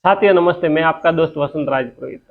साथियों नमस्ते, मैं आपका दोस्त वसंत राज पुरोहित।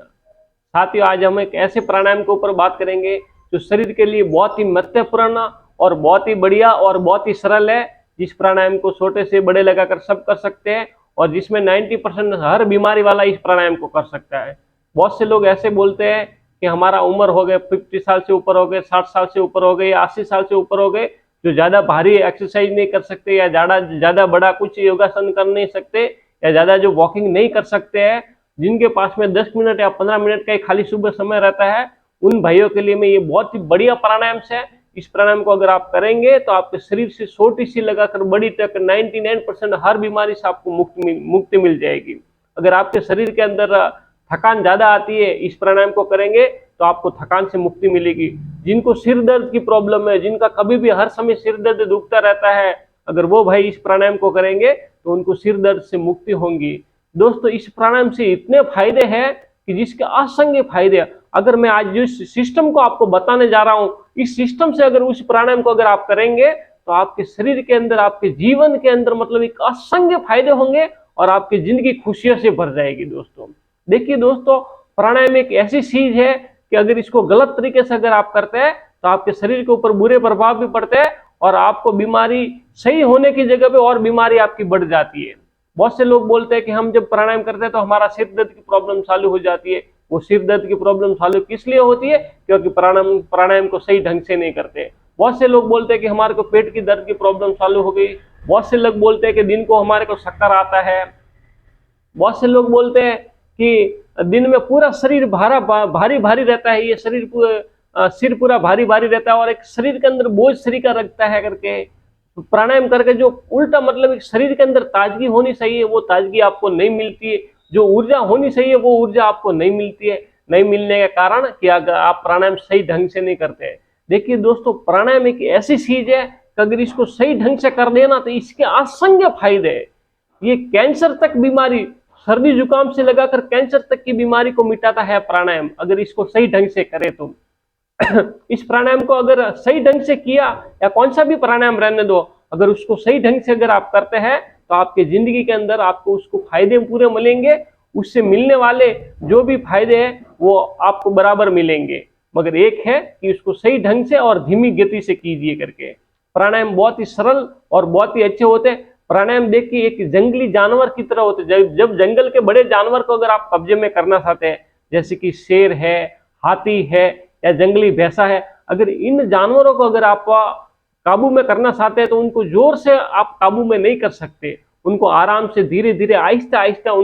साथियों, आज हम एक ऐसे प्राणायाम के ऊपर बात करेंगे जो शरीर के लिए बहुत ही महत्वपूर्ण और बहुत ही बढ़िया और बहुत ही सरल है। जिस प्राणायाम को छोटे से बड़े लगाकर सब कर सकते हैं और जिसमें 90% हर बीमारी वाला इस प्राणायाम को कर सकता है। बहुत से लोग ऐसे बोलते हैं कि हमारा उम्र हो गए, 50 साल से ऊपर हो गए, 60 साल से ऊपर हो गए या 80 साल से ऊपर हो गए, जो ज्यादा भारी एक्सरसाइज नहीं कर सकते या ज्यादा बड़ा कुछ योगासन कर नहीं सकते या ज्यादा जो वॉकिंग नहीं कर सकते हैं, जिनके पास में 10 मिनट या 15 मिनट का ही खाली सुबह समय रहता है, उन भाइयों के लिए मैं ये बहुत ही बढ़िया प्राणायाम है। इस प्राणायाम को अगर आप करेंगे तो आपके शरीर से छोटी सी लगाकर बड़ी तक 99% हर बीमारी से आपको मुक्ति मिल जाएगी। अगर आपके शरीर के अंदर थकान ज्यादा आती है, इस प्राणायाम को करेंगे तो आपको थकान से मुक्ति मिलेगी। जिनको सिर दर्द की प्रॉब्लम है, जिनका कभी भी हर समय सिर दर्द दुखता रहता है, अगर वो भाई इस प्राणायाम को करेंगे तो उनको सिर दर्द से मुक्ति होंगी। दोस्तों, इस प्राणायाम से इतने फायदे हैं कि जिसके असंख्य फायदे। अगर मैं आज जिस सिस्टम को आपको बताने जा रहा हूं, इस सिस्टम से अगर उस प्राणायाम को अगर आप करेंगे तो आपके शरीर के अंदर, आपके जीवन के अंदर मतलब एक असंख्य फायदे होंगे और आपकी जिंदगी खुशियों से भर जाएगी। दोस्तों देखिए दोस्तों, प्राणायाम एक ऐसी चीज है कि अगर इसको गलत तरीके से अगर आप करते हैं तो आपके शरीर के ऊपर बुरे प्रभाव भी पड़ते हैं और आपको बीमारी सही होने की जगह पे और बीमारी आपकी बढ़ जाती है। बहुत से लोग बोलते हैं कि हम जब प्राणायाम करते हैं तो हमारा सिर दर्द की प्रॉब्लम चालू हो जाती है। वो सिर दर्द की प्रॉब्लम चालू किस लिए होती है? क्योंकि प्राणायाम को सही ढंग से नहीं करते। बहुत से लोग बोलते हैं कि हमारे को पेट की दर्द की प्रॉब्लम चालू हो गई। बहुत से लोग बोलते हैं कि दिन को हमारे को चक्कर आता है। बहुत से लोग बोलते हैं कि दिन में पूरा शरीर भारी भारी रहता है, ये सिर पूरा भारी भारी रहता है और एक शरीर के अंदर बोझ शरीर का रखता है करके। प्राणायाम करके जो उल्टा मतलब एक शरीर के अंदर ताजगी होनी चाहिए, वो ताजगी आपको नहीं मिलती है। जो ऊर्जा होनी चाहिए वो ऊर्जा आपको नहीं मिलती है। नहीं मिलने के कारण कि अगर आप प्राणायाम सही ढंग से नहीं करते हैं। देखिए दोस्तों, प्राणायाम एक ऐसी चीज है कि अगर इसको सही ढंग से कर देना तो इसके असंख्य फायदे है। ये कैंसर तक बीमारी, सर्दी जुकाम से लगाकर कैंसर तक की बीमारी को मिटाता है प्राणायाम, अगर इसको सही ढंग से करे तो। इस प्राणायाम को अगर सही ढंग से किया, या कौन सा भी प्राणायाम रहने दो, अगर उसको सही ढंग से अगर आप करते हैं तो आपके जिंदगी के अंदर आपको उसको फायदे पूरे मिलेंगे। उससे मिलने वाले जो भी फायदे हैं वो आपको बराबर मिलेंगे, मगर एक है कि उसको सही ढंग से और धीमी गति से कीजिए करके। प्राणायाम बहुत ही सरल और बहुत ही अच्छे होते हैं। प्राणायाम देखिए एक जंगली जानवर की तरह होते हैं। जब जंगल के बड़े जानवर को अगर आप कब्जे में करना चाहते हैं, जैसे कि शेर है, हाथी है या जंगली भैंसा है, अगर इन जानवरों को अगर आप काबू में करना चाहते हैं तो उनको जोर से आप काबू में नहीं कर सकते। उनको आराम से धीरे धीरे आहिस्ता आहिस्ता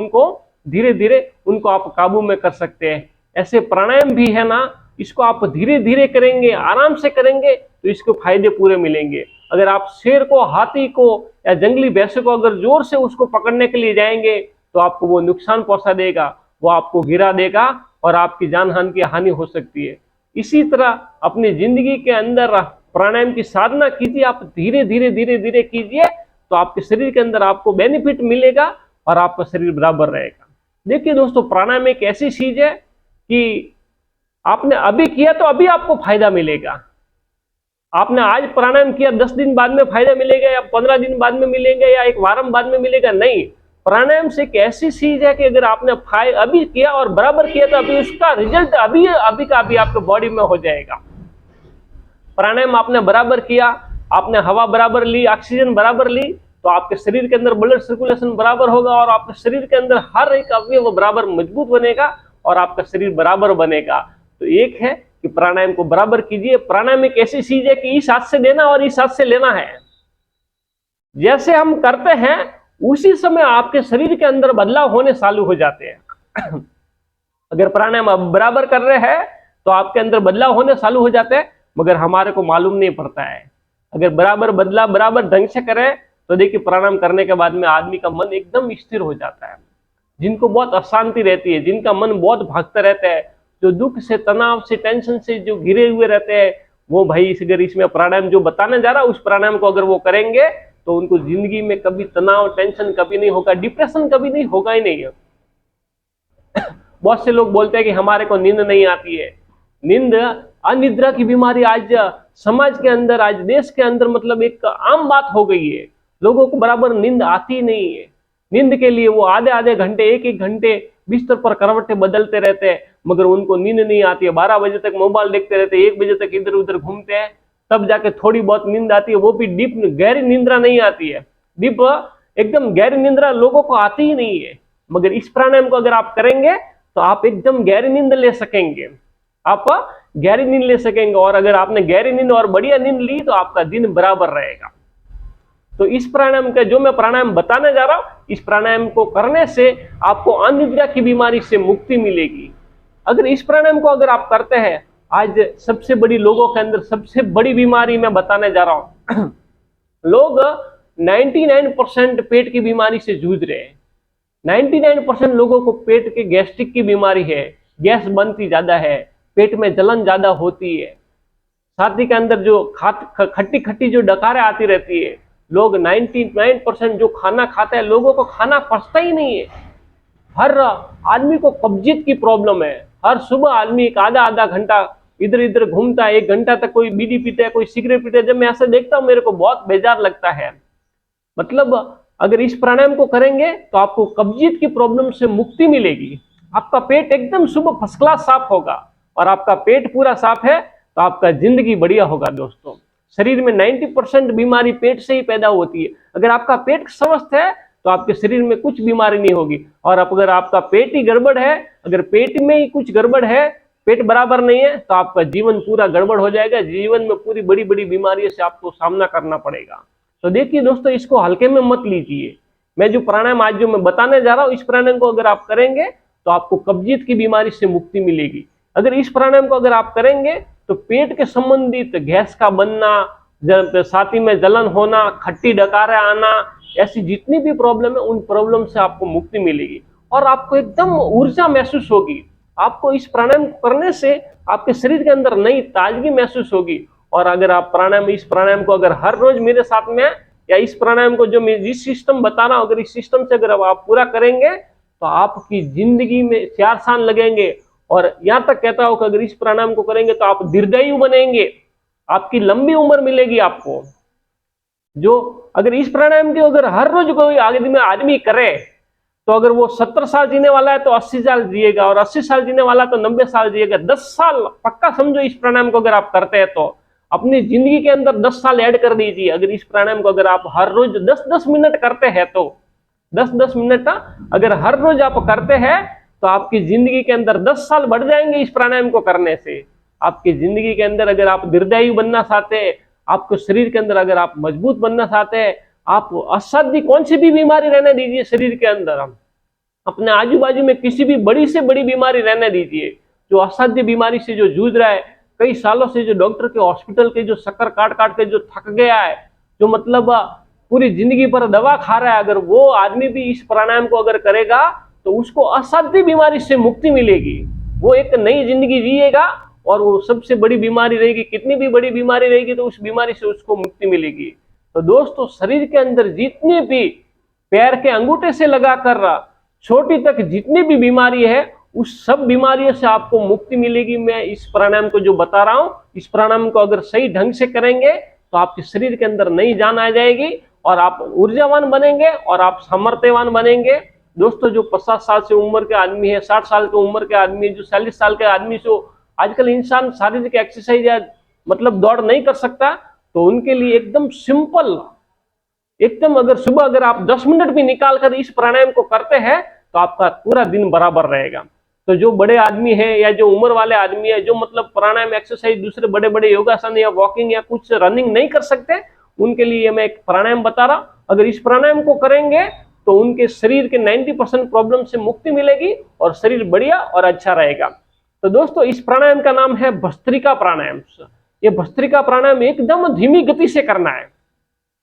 धीरे धीरे उनको आप काबू में कर सकते हैं। ऐसे प्राणायाम भी है ना, इसको आप धीरे धीरे करेंगे, आराम से करेंगे तो इसको फायदे पूरे मिलेंगे। अगर आप शेर को, हाथी को या जंगली भैंसे को अगर जोर से उसको पकड़ने के लिए जाएंगे तो आपको वो नुकसान पहुंचा देगा, वो आपको गिरा देगा और आपकी जानहानि की हानि हो सकती है। इसी तरह अपनी जिंदगी के अंदर प्राणायाम की साधना कीजिए, आप धीरे धीरे धीरे धीरे कीजिए तो आपके शरीर के अंदर आपको बेनिफिट मिलेगा और आपका शरीर बराबर रहेगा। देखिए दोस्तों, प्राणायाम एक ऐसी चीज है कि आपने अभी किया तो अभी आपको फायदा मिलेगा। आपने आज प्राणायाम किया, 10 दिन बाद में फायदा मिलेगा या 15 दिन बाद में मिलेगा या एक वारम बाद में मिलेगा? नहीं। प्राणायाम से एक ऐसी चीज है कि अगर आपने अभी किया और बराबर किया तो अभी उसका रिजल्ट अभी का अभी आपके बॉडी में हो जाएगा। प्राणायाम आपने बराबर किया, आपने हवा बराबर ली, ऑक्सीजन बराबर ली, तो आपके शरीर के अंदर ब्लड सर्कुलेशन बराबर होगा और आपके शरीर के अंदर हर एक अवयव बराबर मजबूत बनेगा और आपका शरीर बराबर बनेगा। तो एक है कि प्राणायाम को बराबर कीजिए। प्राणायाम एक ऐसी चीज है कि इस हाथ से देना और इस हाथ से लेना है। जैसे हम करते हैं उसी समय आपके शरीर के अंदर बदलाव होने चालू हो जाते हैं। अगर प्राणायाम आप बराबर कर रहे हैं तो आपके अंदर बदलाव होने चालू हो जाते हैं, मगर हमारे को मालूम नहीं पड़ता है। अगर बराबर ढंग से करें तो देखिए प्राणायाम करने के बाद में आदमी का मन एकदम स्थिर हो जाता है। जिनको बहुत अशांति रहती है, जिनका मन बहुत भागता रहता है, जो दुख से, तनाव से, टेंशन से जो घिरे हुए रहते हैं, वो भाई अगर इसमें प्राणायाम जो बताने जा रहा है उस प्राणायाम को अगर वो करेंगे तो उनको जिंदगी में कभी तनाव, टेंशन कभी नहीं होगा, डिप्रेशन कभी नहीं होगा ही नहीं है। बहुत से लोग बोलते हैं कि हमारे को नींद नहीं आती है। नींद, अनिद्रा की बीमारी आज समाज के अंदर, आज देश के अंदर मतलब एक आम बात हो गई है। लोगों को बराबर नींद आती नहीं है। नींद के लिए वो आधे आधे घंटे, एक एक घंटे बिस्तर पर करवटें बदलते रहते हैं, मगर उनको नींद नहीं आती है। 12 बजे तक मोबाइल देखते रहते हैं, 1 बजे तक इधर उधर घूमते हैं, तब जाके थोड़ी बहुत नींद आती है, वो भी डीप गहरी निंद्रा नहीं आती है। डीप एकदम गहरी निंद्रा लोगों को आती ही नहीं है। मगर इस प्राणायाम को अगर आप करेंगे तो आप एकदम गहरी नींद ले सकेंगे, आप गहरी नींद ले सकेंगे। और अगर आपने गहरी नींद और बढ़िया नींद ली तो आपका दिन बराबर रहेगा। तो इस प्राणायाम का जो मैं प्राणायाम बताने जा रहा हूं, इस प्राणायाम को करने से आपको अनिद्रा की बीमारी से मुक्ति मिलेगी। अगर इस प्राणायाम को अगर आप करते हैं, आज सबसे बड़ी लोगों के अंदर सबसे बड़ी बीमारी मैं बताने जा रहा हूं लोग 99% पेट की बीमारी से जूझ रहे हैं। 99% लोगों को पेट के गैस्ट्रिक की बीमारी है, गैस बनती ज्यादा है, पेट में जलन ज्यादा होती है, छाती के अंदर जो खट्टी खट्टी जो डकारें आती रहती है। लोग 99% जो खाना खाता है, लोगों को खाना पचता ही नहीं है। हर आदमी को कब्जियत की प्रॉब्लम है। हर सुबह आदमी एक आधा आधा घंटा इधर इधर घूमता है, 1 घंटा तक कोई बीड़ी पीता है, कोई सिगरेट पीता है। जब मैं ऐसा देखता हूं मेरे को बहुत बेजार लगता है। मतलब अगर इस प्राणायाम को करेंगे तो आपको कब्जियत की प्रॉब्लम से मुक्ति मिलेगी। आपका पेट एकदम सुबह फर्स्ट क्लास साफ होगा, और आपका पेट पूरा साफ है तो आपका जिंदगी बढ़िया होगा। दोस्तों, शरीर में 90% बीमारी पेट से ही पैदा होती है। अगर आपका पेट स्वस्थ है तो आपके शरीर में कुछ बीमारी नहीं होगी। और अगर आपका पेट ही गड़बड़ है, अगर पेट में ही कुछ गड़बड़ है, पेट बराबर नहीं है, तो आपका जीवन पूरा गड़बड़ हो जाएगा। जीवन में पूरी बड़ी बड़ी बीमारियों से आपको सामना करना पड़ेगा। तो देखिए दोस्तों, इसको हल्के में मत लीजिए। मैं जो प्राणायाम आज जो मैं बताने जा रहा हूं, इस प्राणायाम को अगर आप करेंगे तो आपको कब्जियत की बीमारी से मुक्ति मिलेगी। अगर इस प्राणायाम को अगर आप करेंगे तो पेट के संबंधित गैस का बनना, छाती में जलन होना, खट्टी डकारें आना, ऐसी जितनी भी प्रॉब्लम है, उन प्रॉब्लम से आपको मुक्ति मिलेगी और आपको एकदम ऊर्जा महसूस होगी। आपको इस प्राणायाम करने से आपके शरीर के अंदर नई ताजगी महसूस होगी। और अगर आप इस प्राणायाम को अगर हर रोज मेरे साथ में, या इस प्राणायाम को जो मैं जिस सिस्टम बता रहा हूं, अगर इस सिस्टम से अगर आप पूरा करेंगे तो आपकी जिंदगी में 4 साल लगेंगे। और यहां तक कहता हूं कि अगर इस प्राणायाम को करेंगे तो आप दीर्घायु बनेंगे, आपकी लंबी उम्र मिलेगी आपको। जो अगर इस प्राणायाम की अगर हर रोज कोई आदमी करे तो अगर वो 70 साल जीने वाला है तो 80 साल जिएगा, और 80 साल जीने वाला तो 90 साल जिएगा। 10 साल पक्का समझो इस प्राणायाम को अगर आप करते हैं तो अपनी जिंदगी के अंदर 10 साल ऐड कर दीजिए। अगर इस प्राणायाम को अगर आप हर रोज 10-10 मिनट करते हैं तो 10-10 मिनट अगर हर रोज आप करते हैं तो आपकी जिंदगी के अंदर 10 साल बढ़ जाएंगे। इस प्राणायाम को करने से आपकी जिंदगी के अंदर अगर आप दीर्घायु बनना चाहते हैं, आपको शरीर के अंदर अगर आप मजबूत बनना चाहते हैं, आप असाध्य कौन सी भी बीमारी रहने दीजिए शरीर के अंदर, हम अपने आजू बाजू में किसी भी बड़ी से बड़ी बीमारी रहने दीजिए, जो असाध्य बीमारी से जो जूझ रहा है, कई सालों से जो डॉक्टर के हॉस्पिटल के जो शक्कर काट काट के जो थक गया है, जो मतलब पूरी जिंदगी पर दवा खा रहा है, अगर वो आदमी भी इस प्राणायाम को अगर करेगा तो उसको असाध्य बीमारी से मुक्ति मिलेगी। वो एक नई जिंदगी जिएगा और वो सबसे बड़ी बीमारी रहेगी, कितनी भी बड़ी बीमारी रहेगी तो उस बीमारी से उसको मुक्ति मिलेगी। तो दोस्तों, शरीर के अंदर जितनी भी पैर के अंगूठे से लगाकर छोटी तक जितनी भी बीमारी है, उस सब बीमारियों से आपको मुक्ति मिलेगी। मैं इस प्राणायाम को जो बता रहा हूं, इस प्राणायाम को अगर सही ढंग से करेंगे तो आपके शरीर के अंदर नई जान आ जाएगी और आप ऊर्जावान बनेंगे और आप सामर्थ्यवान बनेंगे। दोस्तों, जो 50 साल से उम्र के आदमी है, 60 साल की उम्र के आदमी है, जो 40 साल के आदमी, जो आजकल इंसान शारीरिक एक्सरसाइज या मतलब दौड़ नहीं कर सकता, तो उनके लिए एकदम सिंपल, एकदम अगर सुबह अगर आप 10 मिनट भी निकाल कर इस प्राणायाम को करते हैं तो आपका पूरा दिन बराबर रहेगा। तो जो बड़े आदमी है या जो उम्र वाले आदमी है, जो मतलब प्राणायाम एक्सरसाइज दूसरे बड़े बड़े योगासन या वॉकिंग या कुछ रनिंग नहीं कर सकते, उनके लिए मैं एक प्राणायाम बता रहा हूं। अगर इस प्राणायाम को करेंगे तो उनके शरीर के 90% प्रॉब्लम से मुक्ति मिलेगी और शरीर बढ़िया और अच्छा रहेगा। तो दोस्तों, इस प्राणायाम का नाम है भस्त्रिका प्राणायाम। ये भस्त्रिका प्राणायाम एकदम धीमी गति से करना है,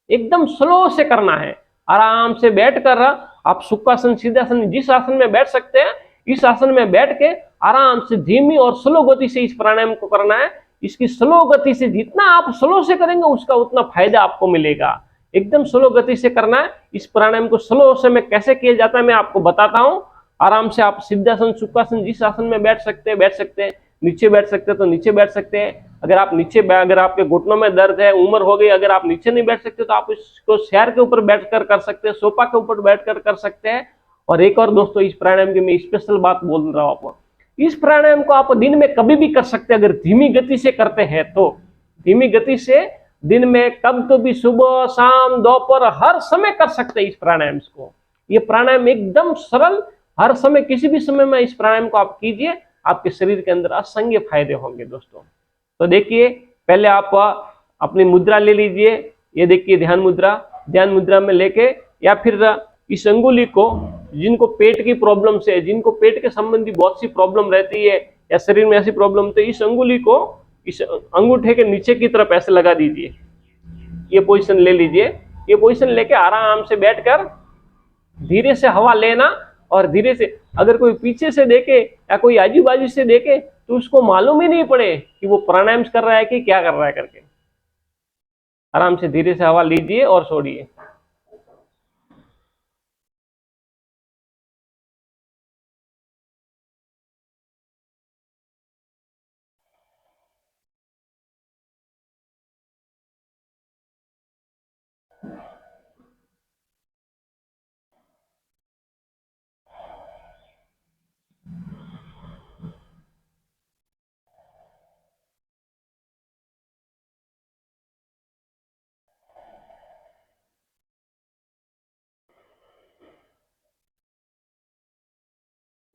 एकदम स्लो से करना है। आराम से बैठ कर आप सुखासन, सिद्धासन, जिस आसन में बैठ सकते हैं, इस आसन में बैठ के आराम से धीमी और स्लो गति से इस प्राणायाम को करना है। इसकी स्लो गति से जितना आप स्लो से करेंगे उसका उतना फायदा आपको मिलेगा। एकदम स्लो गति से करना है। इस प्राणायाम को स्लो से में कैसे किया जाता है मैं आपको बताता हूं। आराम से आप सिद्धासन, सुखासन, जिस आसन में बैठ सकते हैं नीचे बैठ सकते हैं तो नीचे बैठ सकते हैं। अगर आप अगर आपके घुटनों में दर्द है, उम्र हो गई, अगर आप नीचे नहीं बैठ सकते तो आप इसको चेयर के ऊपर बैठकर कर सकते हैं, सोफा के ऊपर बैठकर कर सकते हैं। और एक और दोस्तों, इस प्राणायाम की मैं स्पेशल बात बोल रहा हूं आपको, इस प्राणायाम को आप दिन में कभी भी कर सकते हैं अगर धीमी गति से करते हैं तो। धीमी गति से दिन में कब तो भी, सुबह शाम दोपहर हर समय कर सकते हैं इस प्राणायाम को। ये प्राणायाम एकदम सरल, हर समय किसी भी समय में इस प्राणायाम को आप कीजिए, आपके शरीर के अंदर असंख्य फायदे होंगे दोस्तों। तो देखिए, पहले आप अपनी मुद्रा ले लीजिए, ये देखिए ध्यान मुद्रा। ध्यान मुद्रा में लेके या फिर इस अंगुली को, जिनको पेट की प्रॉब्लम से, जिनको पेट के संबंधी बहुत सी प्रॉब्लम रहती है या शरीर में ऐसी प्रॉब्लम, तो इस अंगुली को इस अंगूठे के नीचे की तरफ ऐसे लगा दीजिए। ये पोजीशन ले लीजिए। ये पोजीशन लेके आराम से बैठकर धीरे से हवा लेना और धीरे से, अगर कोई पीछे से देखे या कोई आजू बाजू से देखे तो उसको मालूम ही नहीं पड़े कि वो प्राणायाम कर रहा है कि क्या कर रहा है करके। आराम से धीरे से हवा लीजिए और छोड़िए।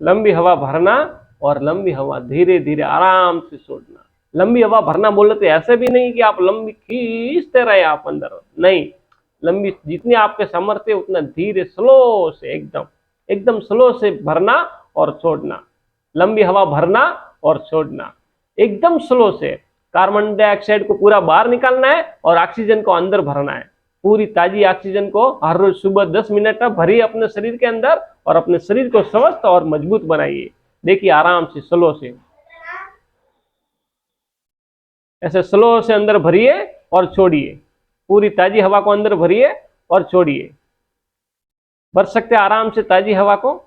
लंबी हवा भरना और लंबी हवा धीरे धीरे आराम से छोड़ना। लंबी हवा भरना बोले तो ऐसे भी नहीं कि आप लंबी खींचते रहे आप अंदर, नहीं। लंबी जितनी आपके सामर्थ्य उतना धीरे स्लो से, एकदम एकदम स्लो से भरना और छोड़ना। लंबी हवा भरना और छोड़ना एकदम स्लो से। कार्बन डाइऑक्साइड को पूरा बाहर निकालना है और ऑक्सीजन को अंदर भरना है। पूरी ताजी ऑक्सीजन को हर रोज सुबह 10 मिनट भरिए अपने शरीर के अंदर और अपने शरीर को स्वस्थ और मजबूत बनाइए। देखिए आराम से, स्लो से, ऐसे स्लो से अंदर भरिए और छोड़िए। पूरी ताजी हवा को अंदर भरिए और छोड़िए। भर सकते आराम से ताजी हवा को।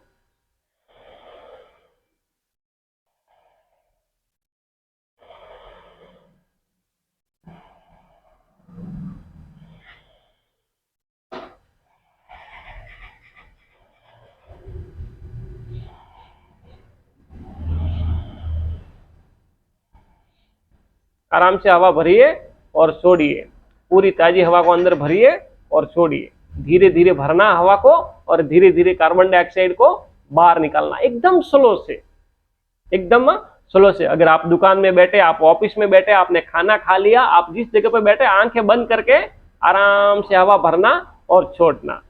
आराम से हवा भरिए और छोड़िए। पूरी ताजी हवा को अंदर भरिए और छोड़िए। धीरे धीरे भरना हवा को और धीरे धीरे कार्बन डाइऑक्साइड को बाहर निकालना, एकदम स्लो से, एकदम स्लो से। अगर आप दुकान में बैठे, आप ऑफिस में बैठे, आपने खाना खा लिया, आप जिस जगह पे बैठे आंखें बंद करके आराम से हवा भरना और छोड़ना,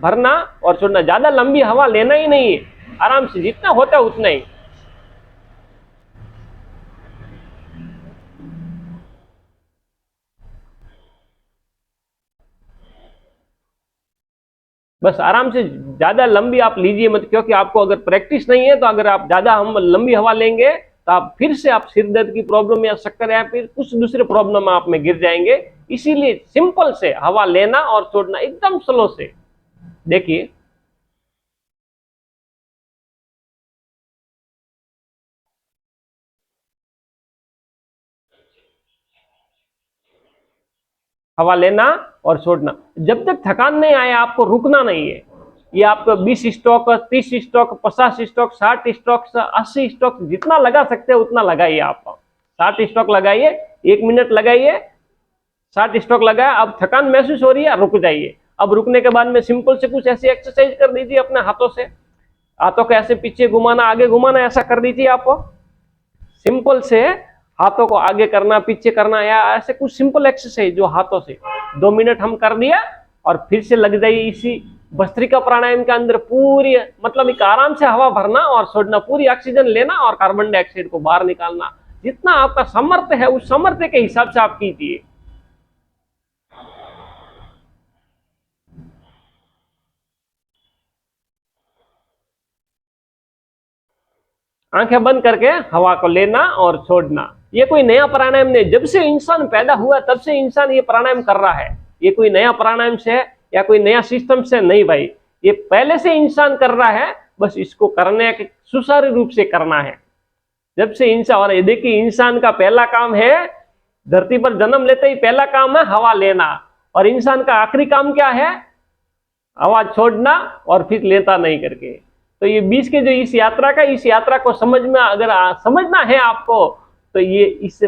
भरना और छोड़ना। ज्यादा लंबी हवा लेना ही नहीं है, आराम से जितना होता है उतना ही। बस आराम से, ज्यादा लंबी आप लीजिए मत, क्योंकि आपको अगर प्रैक्टिस नहीं है तो अगर आप ज्यादा हम लंबी हवा लेंगे तो आप फिर से आप सिर दर्द की प्रॉब्लम या शक्कर या फिर कुछ दूसरे प्रॉब्लम आप में गिर जाएंगे। इसीलिए सिंपल से हवा लेना और छोड़ना एकदम स्लो से। देखिए हवा लेना और छोड़ना। जब तक थकान नहीं आए आपको रुकना नहीं है। ये आपको 20 stroke, 30 stroke, 50 stroke, 60 stroke, 80 stroke जितना लगा सकते हैं उतना लगाइए। आप 60 स्ट्रोक लगाइए, 1 मिनट लगाइए, 60 स्ट्रोक लगाया। अब थकान महसूस हो रही है, रुक जाइए। अब रुकने के बाद में सिंपल से कुछ ऐसी एक्सरसाइज कर दीजिए अपने हाथों से। हाथों को ऐसे पीछे घुमाना, आगे घुमाना, ऐसा कर दीजिए। आपको सिंपल से हाथों को आगे करना, पीछे करना, या ऐसे कुछ सिंपल एक्सरसाइज जो हाथों से 2 मिनट हम कर दिया और फिर से लग जाइए इसी भस्त्रिका प्राणायाम के अंदर। पूरी मतलब एक आराम से हवा भरना और छोड़ना, पूरी ऑक्सीजन लेना और कार्बन डाइऑक्साइड को बाहर निकालना। जितना आपका सामर्थ्य है उस सामर्थ्य के हिसाब से आप कीजिए। आंखें बंद करके हवा को लेना और छोड़ना। ये कोई नया प्राणायाम नहीं, जब से इंसान पैदा हुआ तब से इंसान ये प्राणायाम कर रहा है। ये कोई नया प्राणायाम से या कोई नया सिस्टम से नहीं भाई, ये पहले से इंसान कर रहा है, बस इसको करने के सुचारू रूप से करना है। जब से इंसान, और ये देखिए इंसान का पहला काम है, धरती पर जन्म लेते ही पहला काम है हवा लेना, और इंसान का आखिरी काम क्या है? हवा छोड़ना और फिर लेता नहीं करके। तो ये बीच के जो इस यात्रा को समझना है आपको, तो ये इस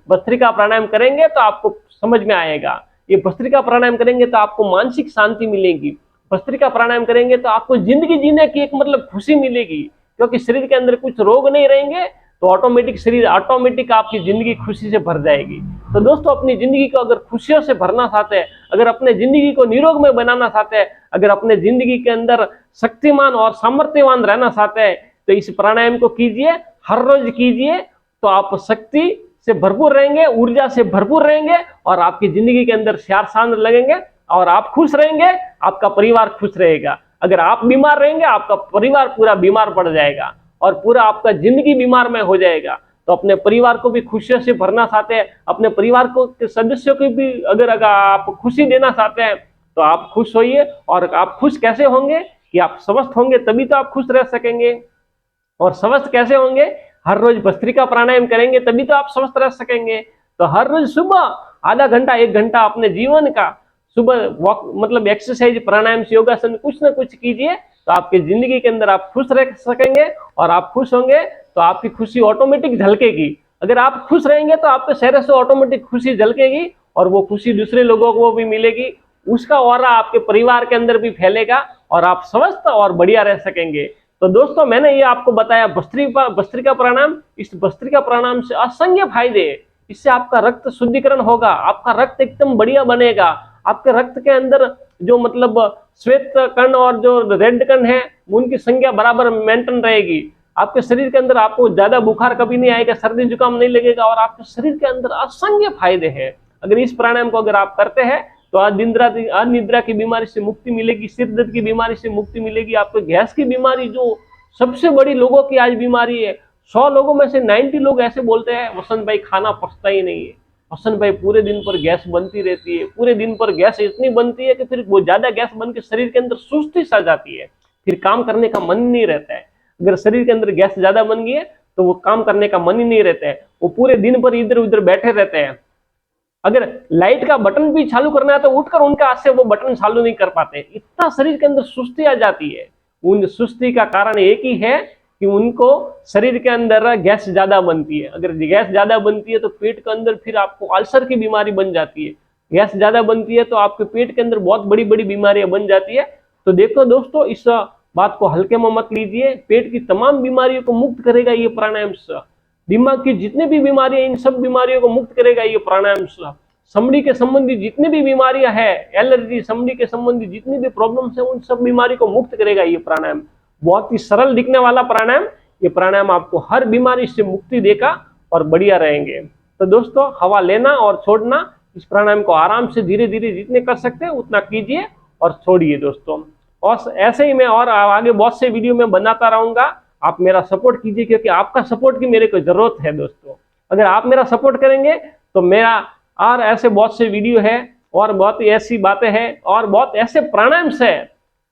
भस्त्रिका प्राणायाम करेंगे तो आपको समझ में आएगा। ये भस्त्रिका प्राणायाम करेंगे तो आपको मानसिक शांति मिलेगी, भस्त्रिका प्राणायाम करेंगे तो आपको जिंदगी जीने की एक मतलब खुशी मिलेगी, क्योंकि शरीर के अंदर कुछ रोग नहीं रहेंगे तो ऑटोमेटिक आपकी जिंदगी खुशी से भर जाएगी। तो दोस्तों, अपनी जिंदगी को अगर खुशियों से भरना चाहते हैं, अगर अपने जिंदगी को निरोग में बनाना चाहते हैं, अगर अपने जिंदगी के अंदर शक्तिमान और सामर्थ्यवान रहना चाहते हैं, तो इस प्राणायाम को कीजिए, हर रोज कीजिए, तो आप शक्ति से भरपूर रहेंगे, ऊर्जा से भरपूर रहेंगे, और आपकी जिंदगी के अंदर चार चांद लगेंगे, और आप खुश रहेंगे, आपका परिवार खुश रहेगा। अगर आप बीमार रहेंगे, आपका परिवार पूरा बीमार पड़ जाएगा, और पूरा आपका जिंदगी बीमार में हो जाएगा। तो अपने परिवार को भी खुशियों से भरना चाहते हैं, अपने परिवार को के सदस्यों को भी अगर आप खुशी देना चाहते हैं, तो आप खुश होइए। और आप खुश कैसे होंगे? कि आप स्वस्थ होंगे, तभी तो आप खुश रह सकेंगे। और स्वस्थ कैसे होंगे? हर रोज भस्त्रिका प्राणायाम करेंगे, तभी तो आप स्वस्थ रह सकेंगे। तो हर रोज सुबह आधा घंटा 1 घंटा अपने जीवन का सुबह वॉक मतलब एक्सरसाइज, प्राणायाम से योगासन कुछ ना कुछ कीजिए, तो आपकी जिंदगी के अंदर आप खुश रह सकेंगे। और आप खुश होंगे तो आपकी खुशी ऑटोमेटिक झलकेगी। अगर आप खुश रहेंगे तो आपके चेहरे से ऑटोमेटिक खुशी झलकेगी, और वो खुशी दूसरे लोगों को भी मिलेगी, उसका ऑरा आपके परिवार के अंदर भी फैलेगा, और आप स्वस्थ और बढ़िया रह सकेंगे। तो दोस्तों, मैंने ये आपको बताया भस्त्रिका प्राणायाम। इस भस्त्रिका प्राणायाम से असंख्य फायदे हैं। इससे आपका रक्त शुद्धिकरण होगा, आपका रक्त एकदम बढ़िया बनेगा, आपके रक्त के अंदर जो मतलब श्वेत कण और जो रेड कण है उनकी संख्या बराबर मेंटेन रहेगी। आपके शरीर के अंदर आपको ज्यादा बुखार कभी नहीं आएगा, सर्दी जुकाम नहीं लगेगा, और आपके शरीर के अंदर असंख्य फायदे हैं। अगर इस प्राणायाम को अगर आप करते हैं तो अनिद्रा की बीमारी से मुक्ति मिलेगी, सिर दर्द की बीमारी से मुक्ति मिलेगी, आपको गैस की बीमारी जो सबसे बड़ी लोगों की आज बीमारी है, 100 लोगों में से 90 लोग ऐसे बोलते हैं वसंत भाई खाना पचता ही नहीं है, वसंत भाई पूरे दिन पर गैस बनती रहती है, पूरे दिन पर गैस इतनी बनती है कि फिर वो ज्यादा गैस बन के शरीर के अंदर सुस्ती सा जाती है, फिर काम करने का मन नहीं रहता है। अगर शरीर के अंदर गैस ज्यादा बन गई है तो वो काम करने का मन ही नहीं रहता है, वो पूरे दिन पर इधर उधर बैठे रहते हैं। अगर लाइट का बटन भी चालू करना है तो उठकर उनका हाथ से वो बटन चालू नहीं कर पाते, इतना शरीर के अंदर सुस्ती आ जाती है। उन सुस्ती का कारण एक ही है कि उनको शरीर के अंदर गैस ज्यादा बनती है। अगर गैस ज्यादा बनती है तो पेट के अंदर फिर आपको अल्सर की बीमारी बन जाती है। गैस ज्यादा बनती है तो आपके पेट के अंदर बहुत बड़ी बड़ी बीमारियां बन जाती है। तो देखो दोस्तों, इस बात को हल्के में मत लीजिए, पेट की तमाम बीमारियों को मुक्त करेगा ये प्राणायाम। दिमाग की जितनी भी बीमारियां, इन सब बीमारियों को मुक्त करेगा ये प्राणायाम। चमड़ी के संबंधी जितनी भी बीमारियां है, एलर्जी, चमड़ी के संबंधी जितनी भी प्रॉब्लम्स है, उन सब बीमारी को मुक्त करेगा ये प्राणायाम। बहुत ही सरल दिखने वाला प्राणायाम, ये प्राणायाम आपको हर बीमारी से मुक्ति देगा और बढ़िया रहेंगे। तो दोस्तों, हवा लेना और छोड़ना, इस प्राणायाम को आराम से धीरे धीरे जितने कर सकते हैं उतना कीजिए और छोड़िए दोस्तों। और ऐसे ही मैं और आगे बहुत से वीडियो में बनाता रहूंगा। आप मेरा सपोर्ट कीजिए, क्योंकि आपका सपोर्ट की मेरे को जरूरत है दोस्तों। अगर आप मेरा सपोर्ट करेंगे तो मेरा और ऐसे बहुत से वीडियो है, और बहुत ऐसी बातें हैं, और बहुत ऐसे प्राणायाम्स है।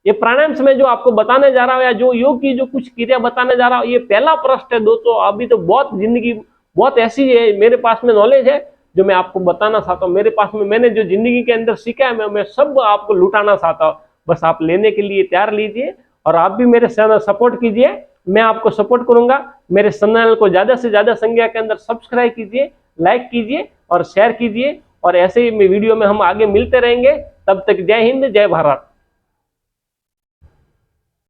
ये प्राणायाम्स में जो आपको बताने जा रहा हूं, या जो योग की जो कुछ क्रिया बताने जा रहा हूं, ये पहला पृष्ठ है दोस्तों। अभी तो बहुत जिंदगी बहुत ऐसी है, मेरे पास में नॉलेज है जो मैं आपको बताना चाहता हूँ। मेरे पास में मैंने जो जिंदगी के अंदर सीखा है, मैं सब आपको लुटाना चाहता हूँ। बस आप लेने के लिए तैयार लीजिए, और आप भी मेरे चैनल सपोर्ट कीजिए, मैं आपको सपोर्ट करूंगा। मेरे चैनल को ज्यादा से ज्यादा संख्या के अंदर सब्सक्राइब कीजिए, लाइक कीजिए और शेयर कीजिए, और ऐसे ही वीडियो में हम आगे मिलते रहेंगे। तब तक जय हिंद, जय भारत।